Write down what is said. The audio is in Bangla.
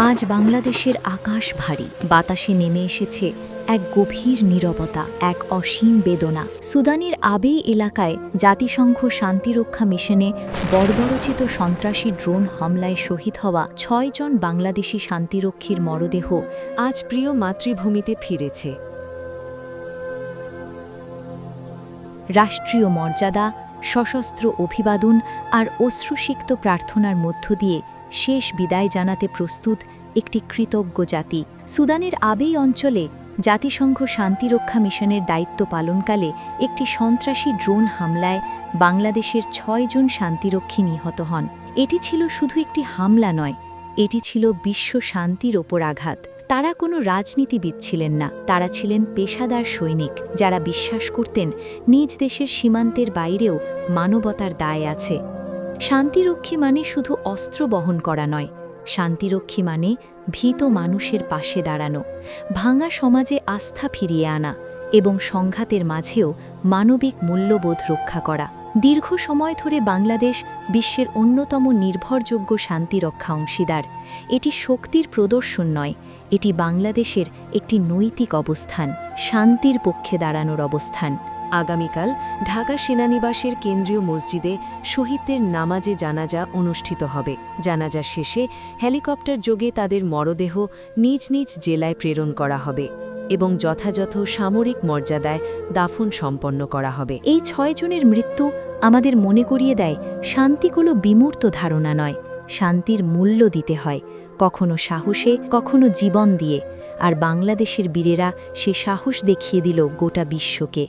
আজ বাংলাদেশের আকাশ ভারী, বাতাসে নেমে এসেছে এক গভীর নীরবতা, এক অসীম বেদনা। সুদানের আবেই এলাকায় জাতিসংঘ শান্তিরক্ষা মিশনে বর্বরচিত সন্ত্রাসী ড্রোন হামলায় শহীদ হওয়া ৬ জন বাংলাদেশি শান্তিরক্ষীর মরদেহ আজ প্রিয় মাতৃভূমিতে ফিরেছে। রাষ্ট্রীয় মর্যাদা, সশস্ত্র অভিবাদন আর অশ্রুসিক্ত প্রার্থনার মধ্য দিয়ে শেষ বিদায় জানাতে প্রস্তুত একটি কৃতজ্ঞ জাতি। সুদানের আবেই অঞ্চলে জাতিসংঘ শান্তিরক্ষা মিশনের দায়িত্ব পালনকালে একটি সন্ত্রাসী ড্রোন হামলায় বাংলাদেশের ৬ জন শান্তিরক্ষী নিহত হন। এটি ছিল শুধু একটি হামলা নয়, এটি ছিল বিশ্ব শান্তির ওপর আঘাত। তারা কোনো রাজনীতিবিদ ছিলেন না, তারা ছিলেন পেশাদার সৈনিক, যারা বিশ্বাস করতেন নিজ দেশের সীমান্তের বাইরেও মানবতার দায় আছে। শান্তিরক্ষী মানে শুধু অস্ত্র বহন করা নয়, শান্তিরক্ষী মানে ভীত মানুষের পাশে দাঁড়ানো, ভাঙা সমাজে আস্থা ফিরিয়ে আনা এবং সংঘাতের মাঝেও মানবিক মূল্যবোধ রক্ষা করা। দীর্ঘ সময় ধরে বাংলাদেশ বিশ্বের অন্যতম নির্ভরযোগ্য শান্তিরক্ষা অংশীদার। এটি শক্তির প্রদর্শন নয়, এটি বাংলাদেশের একটি নৈতিক অবস্থান, শান্তির পক্ষে দাঁড়ানোর অবস্থান। আগামীকাল ঢাকা সেনানিবাসের কেন্দ্রীয় মসজিদে শহীদদের নামাজে জানাজা অনুষ্ঠিত হবে। জানাজা শেষে হেলিকপ্টার যোগে তাদের মরদেহ নিজ নিজ জেলায় প্রেরণ করা হবে এবং যথাযথ সামরিক মর্যাদায় দাফন সম্পন্ন করা হবে। এই ৬ জনের মৃত্যু আমাদের মনে করিয়ে দেয়, শান্তি কোনো বিমূর্ত ধারণা নয়, শান্তির মূল্য দিতে হয়, কখনো সাহসে, কখনো জীবন দিয়ে। আর বাংলাদেশের বীরেরা সে সাহস দেখিয়ে দিল গোটা বিশ্বকে।